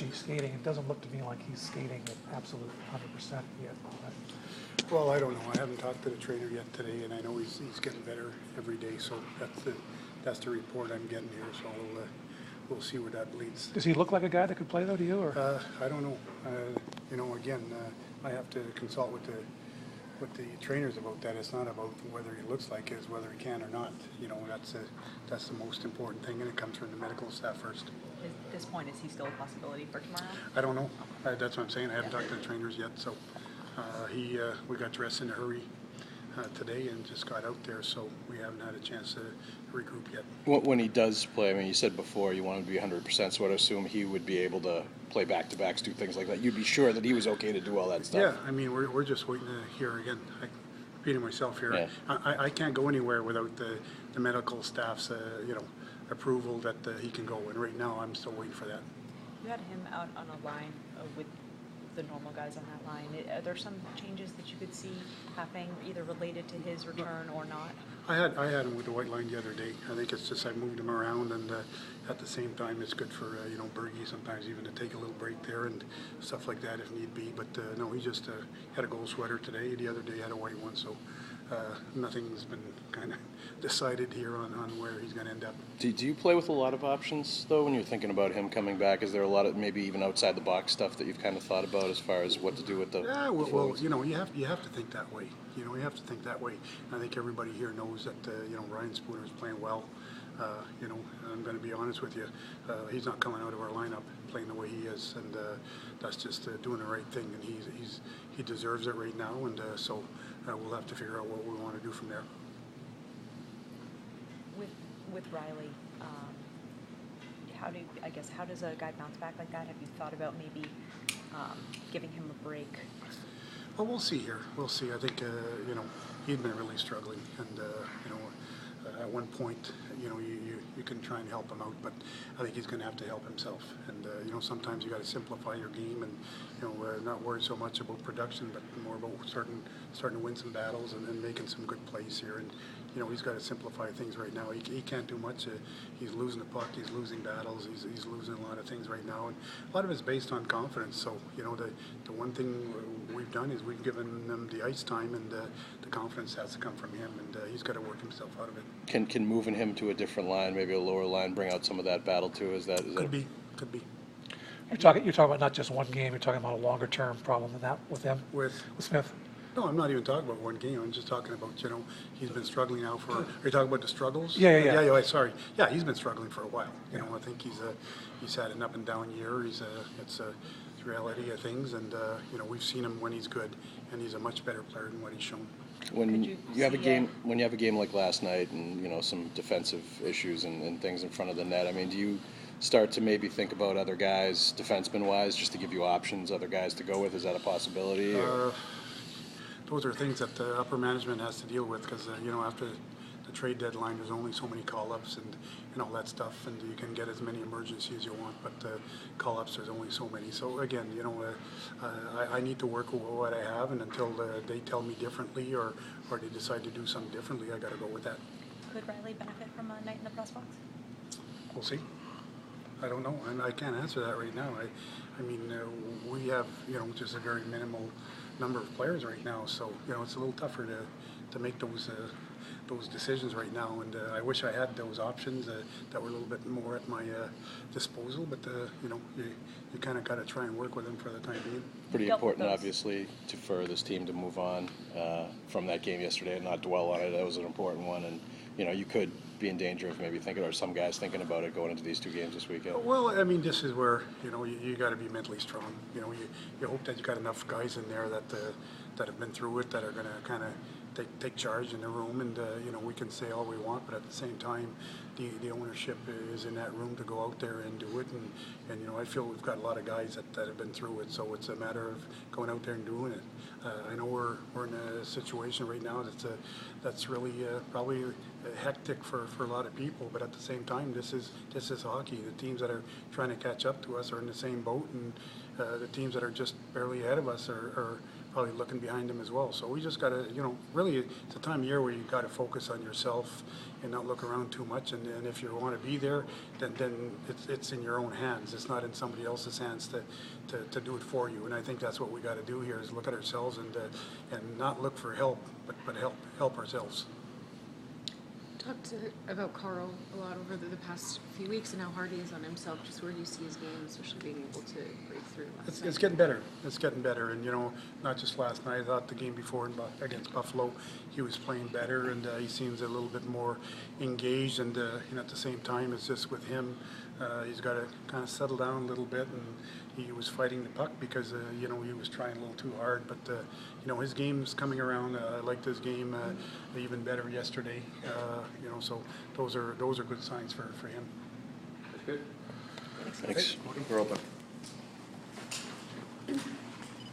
patchy skating. It doesn't look to me like he's skating at absolute 100% yet. Well, I don't know. I haven't talked to the trainer yet today, and I know he's getting better every day. So that's the report I'm getting here. So we'll see where that leads. Does he look like a guy that could play though to you, or? I don't know. Again, I have to consult with the trainers about that. It's not about whether he looks like it, it's whether he can or not. That's the most important thing, and it comes from the medical staff first. At this point, is he still a possibility for tomorrow? I don't know. That's what I'm saying. I haven't talked to the trainers yet. So we got dressed in a hurry today and just got out there, so we haven't had a chance to regroup yet. When he does play, I mean, you said before you want him to be 100%, so I'd assume he would be able to play back-to-backs, do things like that. You'd be sure that he was okay to do all that stuff. Yeah, I mean, we're just waiting to hear again. I'm repeating myself here. Yeah. I can't go anywhere without the medical staff's approval that he can go, and right now I'm still waiting for that. You had him out on a line with the normal guys on that line. Are there some changes that you could see happening, either related to his return or not? I had him with the white line the other day. I think it's just I moved him around, and at the same time it's good for Bergie sometimes even to take a little break there and stuff like that if need be. But no, he just had a gold sweater today. The other day he had a white one, so nothing's been kind of decided here on where he's going to end up. Do you play with a lot of options though when you're thinking about him coming back? Is there a lot of maybe even outside the box stuff that you've kind of thought about as far as what to do with the? Yeah, well, you have to think that way. You have to think that way. And I think everybody here knows that Ryan Spooner is playing well. I'm going to be honest with you. He's not coming out of our lineup playing the way he is, and that's just doing the right thing. And he deserves it right now, and so we'll have to figure out what we want to do from there. With Riley, how does a guy bounce back like that? Have you thought about maybe giving him a break? Well, we'll see here. We'll see. I think he'd been really struggling, and at one point, you can try and help him out, but I think he's going to have to help himself. And sometimes you got to simplify your game, and not worry so much about production, but more about starting to win some battles and making some good plays here. And he's got to simplify things right now. He can't do much. He's losing the puck. He's losing battles. He's losing a lot of things right now, and a lot of it's based on confidence. So the one thing we've done is we've given him the ice time, and the confidence has to come from him, and he's got to work himself out of it. Can moving him to a different line, maybe a lower line, bring out some of that battle too? Could be. You're talking about not just one game. You're talking about a longer term problem than that with him. With Smith. No, I'm not even talking about one game. I'm just talking about, he's been struggling now for. Are you talking about the struggles? Yeah. Yeah, sorry. Yeah, he's been struggling for a while. I think he's had an up and down year. It's a reality of things, and we've seen him when he's good, and he's a much better player than what he's shown. When you have a game like last night, and some defensive issues and things in front of the net, I mean, do you start to maybe think about other guys, defenseman-wise, just to give you options, other guys to go with? Is that a possibility? Those are things that the upper management has to deal with, because after the trade deadline, there's only so many call-ups and all that stuff, and you can get as many emergencies as you want, but call-ups, there's only so many. So again, I need to work with what I have, and until they tell me differently or they decide to do something differently, I got to go with that. Could Riley benefit from a night in the press box? We'll see. I don't know, and I can't answer that right now. I mean, we have just a very minimal number of players right now, so it's a little tougher to make those decisions right now, and I wish I had those options that were a little bit more at my disposal, but you kind of got to try and work with them for the time being. Pretty important, obviously, for this team to move on from that game yesterday and not dwell on it. That was an important one, and you could be in danger of maybe thinking, or some guys thinking about it going into these two games this weekend. Well, I mean, this is where you got to be mentally strong. You hope that you got enough guys in there that have been through it, that are going to kind of take charge in the room, and we can say all we want, but at the same time, the ownership is in that room to go out there and do it, and I feel we've got a lot of guys that have been through it, so it's a matter of going out there and doing it. I know we're in a situation right now that's really probably hectic for a lot of people, but at the same time, this is hockey. The teams that are trying to catch up to us are in the same boat, and the teams that are just barely ahead of us are probably looking behind them as well. So we just got to, really, it's a time of year where you got to focus on yourself and not look around too much, and and if you want to be there, then it's in your own hands. It's not in somebody else's hands to do it for you. And I think that's what we got to do here is look at ourselves and not look for help, but help ourselves. Talked about Carl a lot over the past few weeks and how hard he is on himself. Just where do you see his game, especially being able to break through last night? It's getting better. It's getting better. And, not just last night. I thought the game before against Buffalo, he was playing better, and he seems a little bit more engaged. And, at the same time, it's just with him, he's got to kind of settle down a little bit. And he was fighting the puck because, he was trying a little too hard. But, his game's coming around. I liked his game even better yesterday. So those are good signs for him. Thanks. We're open.